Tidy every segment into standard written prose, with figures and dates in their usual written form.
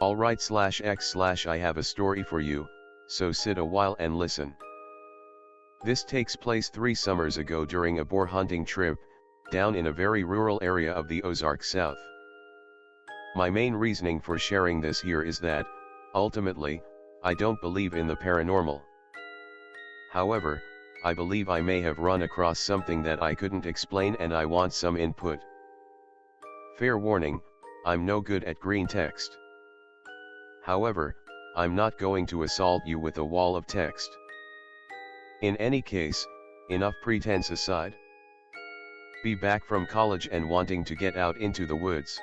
Alright/x/ I have a story for you, so sit a while and listen. This takes place 3 summers ago during a boar hunting trip, down in a very rural area of the Ozark South. My main reasoning for sharing this here is that, ultimately, I don't believe in the paranormal. However, I believe I may have run across something that I couldn't explain and I want some input. Fair warning, I'm no good at Greentext. However, I'm not going to assault you with a wall of text. In any case, enough pretense aside. Be back from college and wanting to get out into the woods.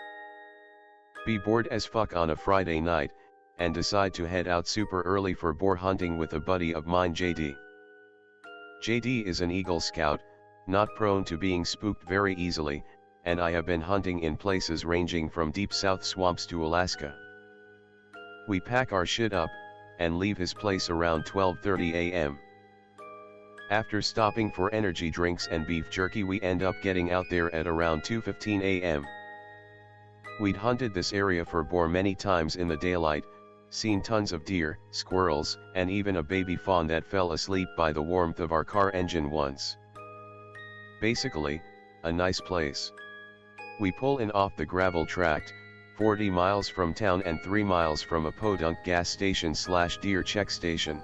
Be bored as fuck on a Friday night, and decide to head out super early for boar hunting with a buddy of mine, JD. JD is an Eagle Scout, not prone to being spooked very easily, and I have been hunting in places ranging from deep south swamps to Alaska. We pack our shit up, and leave his place around 12:30 a.m. After stopping for energy drinks and beef jerky, we end up getting out there at around 2:15 a.m. We'd hunted this area for boar many times in the daylight, seen tons of deer, squirrels, and even a baby fawn that fell asleep by the warmth of our car engine once. Basically, a nice place. We pull in off the gravel tract, 40 miles from town and 3 miles from a podunk gas station / deer check station.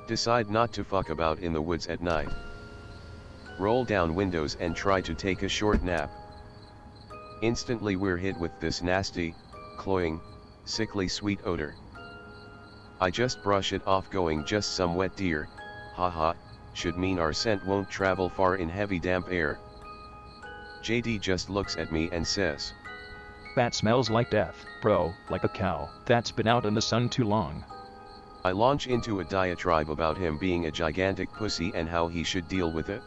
Decide not to fuck about in the woods at night. Roll down windows and try to take a short nap. Instantly we're hit with this nasty, cloying, sickly sweet odor. I just brush it off going just some wet deer, haha, should mean our scent won't travel far in heavy damp air. JD just looks at me and says, "That smells like death, bro, like a cow that's been out in the sun too long." I launch into a diatribe about him being a gigantic pussy and how he should deal with it.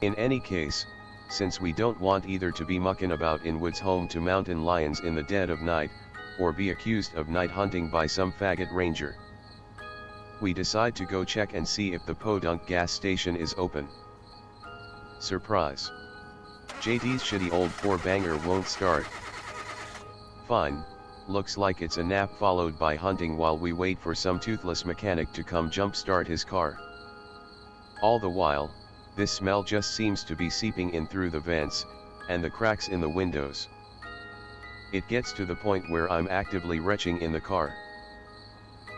In any case, since we don't want either to be mucking about in woods home to mountain lions in the dead of night, or be accused of night hunting by some faggot ranger, we decide to go check and see if the podunk gas station is open. Surprise! JD's shitty old 4-banger won't start. Fine, looks like it's a nap followed by hunting while we wait for some toothless mechanic to come jump-start his car. All the while, this smell just seems to be seeping in through the vents, and the cracks in the windows. It gets to the point where I'm actively retching in the car.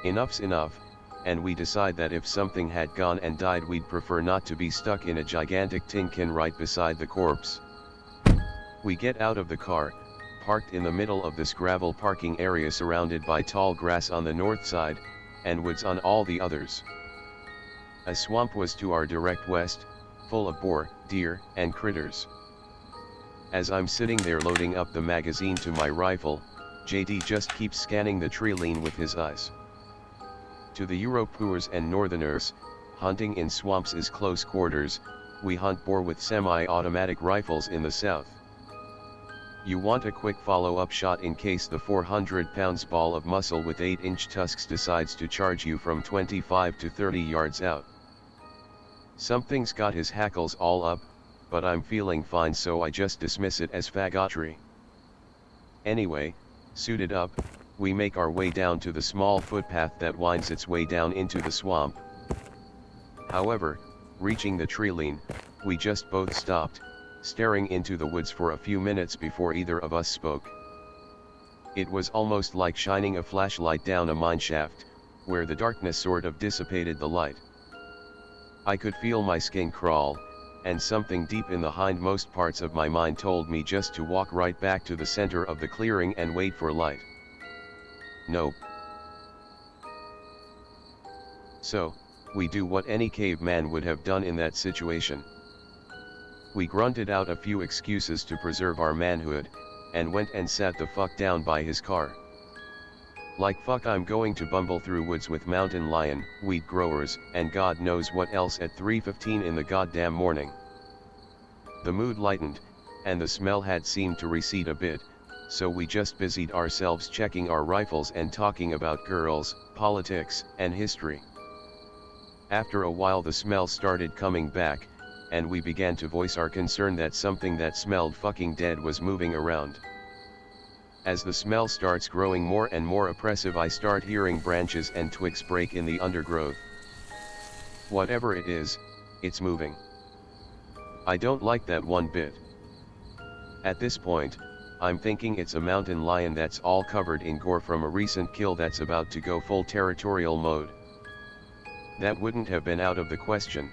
Enough's enough, and we decide that if something had gone and died we'd prefer not to be stuck in a gigantic tin can right beside the corpse. We get out of the car, parked in the middle of this gravel parking area surrounded by tall grass on the north side, and woods on all the others. A swamp was to our direct west, full of boar, deer, and critters. As I'm sitting there loading up the magazine to my rifle, JD just keeps scanning the tree line with his eyes. To the Europoers and Northerners, hunting in swamps is close quarters. We hunt boar with semi-automatic rifles in the south. You want a quick follow-up shot in case the 400 pounds ball of muscle with 8-inch tusks decides to charge you from 25 to 30 yards out. Something's got his hackles all up, but I'm feeling fine so I just dismiss it as faggotry. Anyway, suited up, we make our way down to the small footpath that winds its way down into the swamp. However, reaching the tree line, we just both stopped, staring into the woods for a few minutes before either of us spoke. It was almost like shining a flashlight down a mineshaft, where the darkness sort of dissipated the light. I could feel my skin crawl, and something deep in the hindmost parts of my mind told me just to walk right back to the center of the clearing and wait for light. Nope. So, we do what any caveman would have done in that situation. We grunted out a few excuses to preserve our manhood, and went and sat the fuck down by his car. Like fuck I'm going to bumble through woods with mountain lion, wheat growers, and God knows what else at 3:15 in the goddamn morning. The mood lightened, and the smell had seemed to recede a bit, so we just busied ourselves checking our rifles and talking about girls, politics, and history. After a while the smell started coming back, and we began to voice our concern that something that smelled fucking dead was moving around. As the smell starts growing more and more oppressive, I start hearing branches and twigs break in the undergrowth. Whatever it is, it's moving. I don't like that one bit. At this point, I'm thinking it's a mountain lion that's all covered in gore from a recent kill that's about to go full territorial mode. That wouldn't have been out of the question.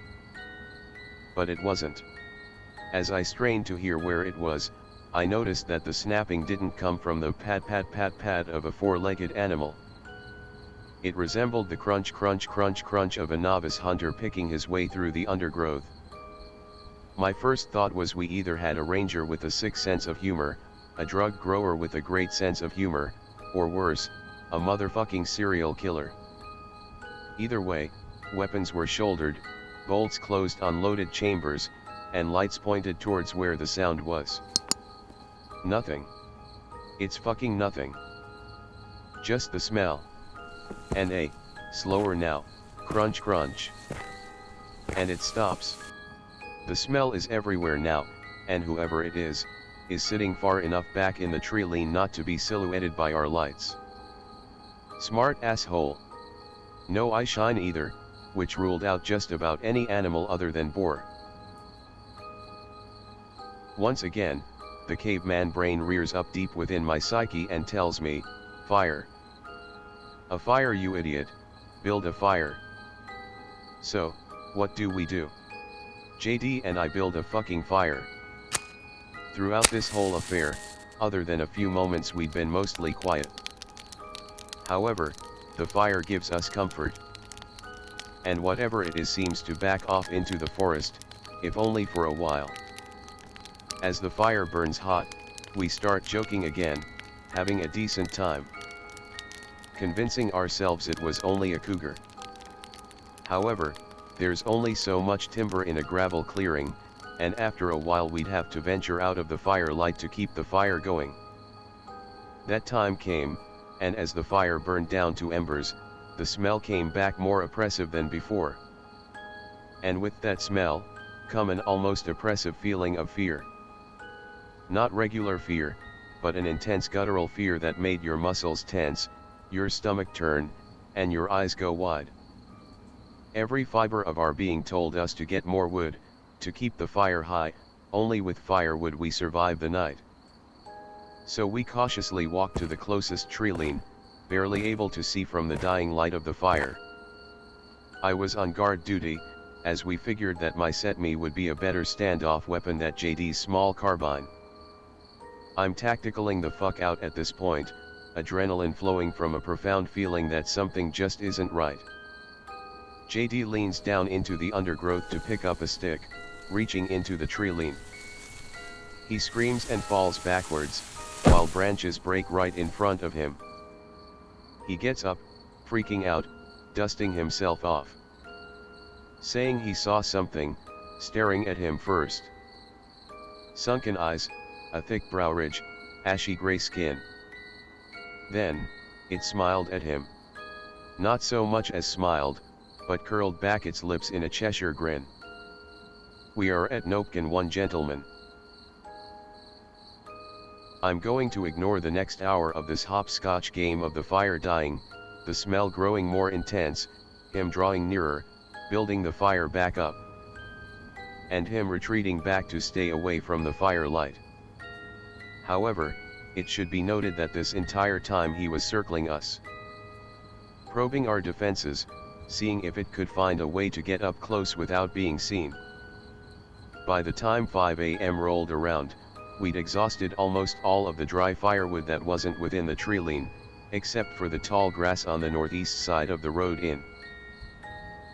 But it wasn't. As I strained to hear where it was, I noticed that the snapping didn't come from the pat pat pat pat of a four-legged animal. It resembled the crunch crunch crunch crunch of a novice hunter picking his way through the undergrowth. My first thought was we either had a ranger with a sick sense of humor, a drug grower with a great sense of humor, or worse, a motherfucking serial killer. Either way, weapons were shouldered, bolts closed on loaded chambers, and lights pointed towards where the sound was. Nothing. It's fucking nothing. Just the smell. And slower now, crunch crunch. And it stops. The smell is everywhere now, and whoever it is sitting far enough back in the tree lean not to be silhouetted by our lights. Smart asshole. No eye shine either, which ruled out just about any animal other than boar. Once again, the caveman brain rears up deep within my psyche and tells me, fire. A fire, you idiot, build a fire. So, what do? JD and I build a fucking fire. Throughout this whole affair, other than a few moments, we'd been mostly quiet. However, the fire gives us comfort. And whatever it is seems to back off into the forest, if only for a while. As the fire burns hot, we start joking again, having a decent time. Convincing ourselves it was only a cougar. However, there's only so much timber in a gravel clearing, and after a while we'd have to venture out of the firelight to keep the fire going. That time came, and as the fire burned down to embers, the smell came back more oppressive than before. And with that smell, come an almost oppressive feeling of fear. Not regular fear, but an intense guttural fear that made your muscles tense, your stomach turn, and your eyes go wide. Every fiber of our being told us to get more wood, to keep the fire high. Only with firewood we survive the night. So we cautiously walked to the closest tree lean, barely able to see from the dying light of the fire. I was on guard duty, as we figured that my set-me would be a better standoff weapon than JD's small carbine. I'm tacticaling the fuck out at this point, adrenaline flowing from a profound feeling that something just isn't right. JD leans down into the undergrowth to pick up a stick, reaching into the tree lean. He screams and falls backwards, while branches break right in front of him. He gets up, freaking out, dusting himself off. Saying he saw something, staring at him first. Sunken eyes, a thick brow ridge, ashy gray skin. Then, it smiled at him. Not so much as smiled, but curled back its lips in a Cheshire grin. We are at Nopekin, one gentleman. I'm going to ignore the next hour of this hopscotch game of the fire dying, the smell growing more intense, him drawing nearer, building the fire back up, and him retreating back to stay away from the firelight. However, it should be noted that this entire time he was circling us, probing our defenses, seeing if it could find a way to get up close without being seen. By the time 5 a.m. rolled around, we'd exhausted almost all of the dry firewood that wasn't within the tree lean, except for the tall grass on the northeast side of the road in.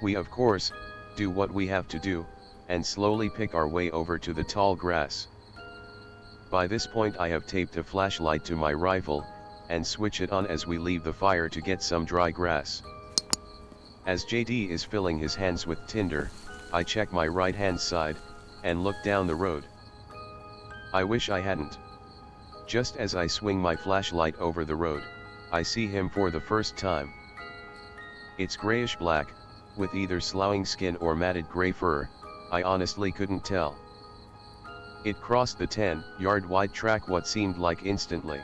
We of course, do what we have to do, and slowly pick our way over to the tall grass. By this point I have taped a flashlight to my rifle, and switch it on as we leave the fire to get some dry grass. As JD is filling his hands with tinder, I check my right hand side, and look down the road. I wish I hadn't. Just as I swing my flashlight over the road, I see him for the first time. It's grayish black, with either sloughing skin or matted gray fur, I honestly couldn't tell. It crossed the 10-yard wide track what seemed like instantly.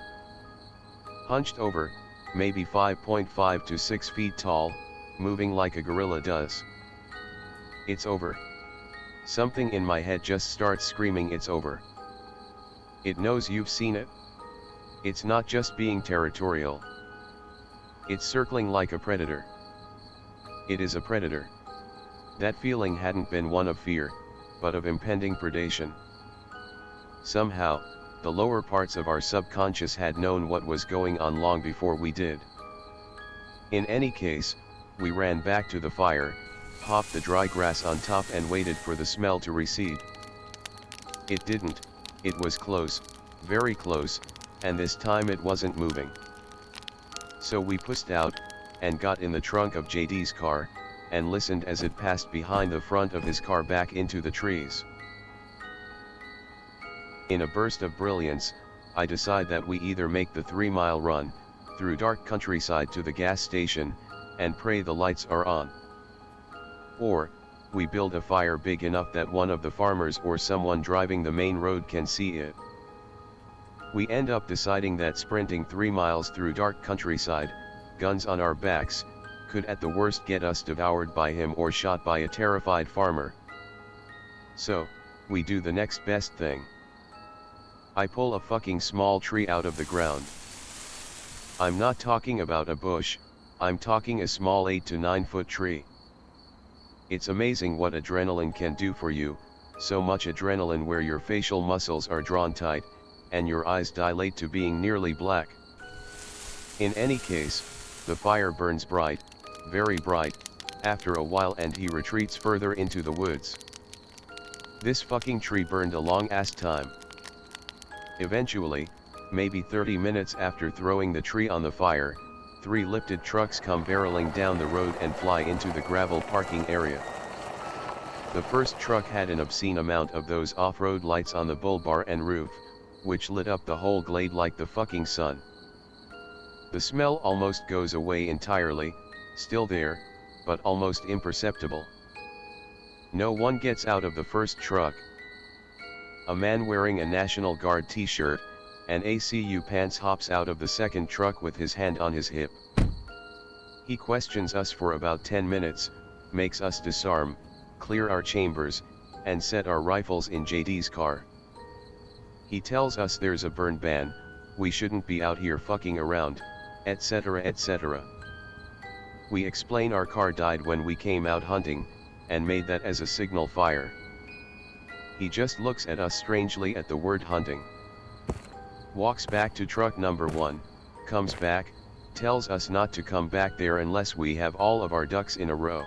Hunched over, maybe 5.5 to 6 feet tall, moving like a gorilla does. It's over. Something in my head just starts screaming it's over. It knows you've seen it. It's not just being territorial. It's circling like a predator. It is a predator. That feeling hadn't been one of fear, but of impending predation. Somehow, the lower parts of our subconscious had known what was going on long before we did. In any case, we ran back to the fire, popped the dry grass on top and waited for the smell to recede. It didn't. It was close, very close, and this time it wasn't moving. So we pushed out, and got in the trunk of JD's car, and listened as it passed behind the front of his car back into the trees. In a burst of brilliance, I decide that we either make the 3-mile run, through dark countryside to the gas station, and pray the lights are on. Or, we build a fire big enough that one of the farmers or someone driving the main road can see it. We end up deciding that sprinting 3 miles through dark countryside, guns on our backs, could at the worst get us devoured by him or shot by a terrified farmer. So, we do the next best thing. I pull a fucking small tree out of the ground. I'm not talking about a bush, I'm talking a small 8 to 9 foot tree. It's amazing what adrenaline can do for you, so much adrenaline where your facial muscles are drawn tight, and your eyes dilate to being nearly black. In any case, the fire burns bright, very bright, after a while and he retreats further into the woods. This fucking tree burned a long ass time. Eventually, maybe 30 minutes after throwing the tree on the fire, 3 lifted trucks come barreling down the road and fly into the gravel parking area. The first truck had an obscene amount of those off-road lights on the bull bar and roof, which lit up the whole glade like the fucking sun. The smell almost goes away entirely, still there, but almost imperceptible. No one gets out of the first truck. A man wearing a National Guard t-shirt and ACU pants hops out of the second truck with his hand on his hip. He questions us for about 10 minutes, makes us disarm, clear our chambers, and set our rifles in JD's car. He tells us there's a burn ban, we shouldn't be out here fucking around, etc. etc. We explain our car died when we came out hunting, and made that as a signal fire. He just looks at us strangely at the word hunting. Walks back to truck number 1, comes back, tells us not to come back there unless we have all of our ducks in a row.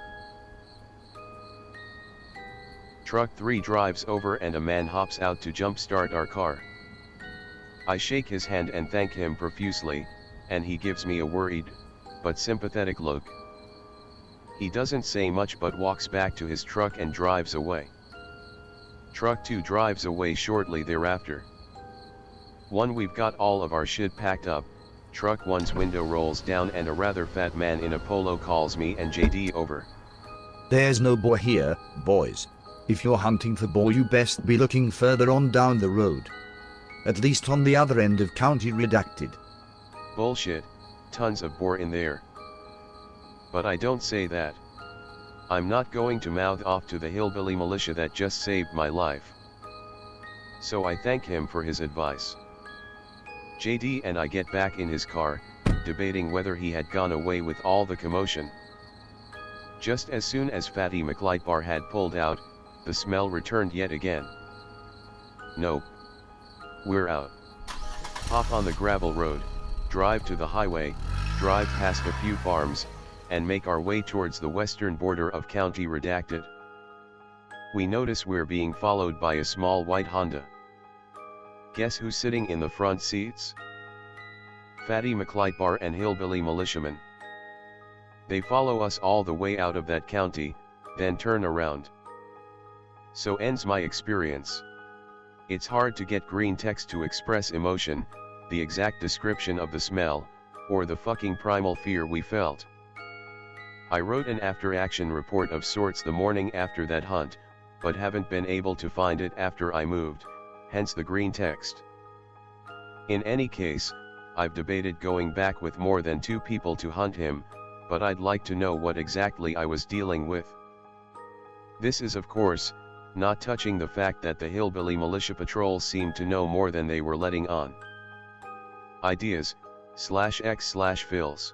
Truck 3 drives over and a man hops out to jumpstart our car. I shake his hand and thank him profusely, and he gives me a worried, but sympathetic look. He doesn't say much but walks back to his truck and drives away. Truck 2 drives away shortly thereafter. We've got all of our shit packed up, truck 1's window rolls down and a rather fat man in a polo calls me and JD over. There's no boar here, boys. If you're hunting for boar you best be looking further on down the road. At least on the other end of County Redacted. Bullshit, tons of boar in there. But I don't say that. I'm not going to mouth off to the hillbilly militia that just saved my life. So I thank him for his advice. JD and I get back in his car, debating whether he had gone away with all the commotion. Just as soon as Fatty McLightbar had pulled out, the smell returned yet again. Nope. We're out. Hop on the gravel road, drive to the highway, drive past a few farms, and make our way towards the western border of County Redacted. We notice we're being followed by a small white Honda. Guess who's sitting in the front seats? Fatty McLightbar and hillbilly militiamen. They follow us all the way out of that county, then turn around. So ends my experience. It's hard to get Greentext to express emotion, the exact description of the smell, or the fucking primal fear we felt. I wrote an after-action report of sorts the morning after that hunt, but haven't been able to find it after I moved, hence the Greentext. In any case, I've debated going back with more than 2 people to hunt him, but I'd like to know what exactly I was dealing with. This is of course, not touching the fact that the hillbilly militia patrols seemed to know more than they were letting on. Ideas, /x/fills.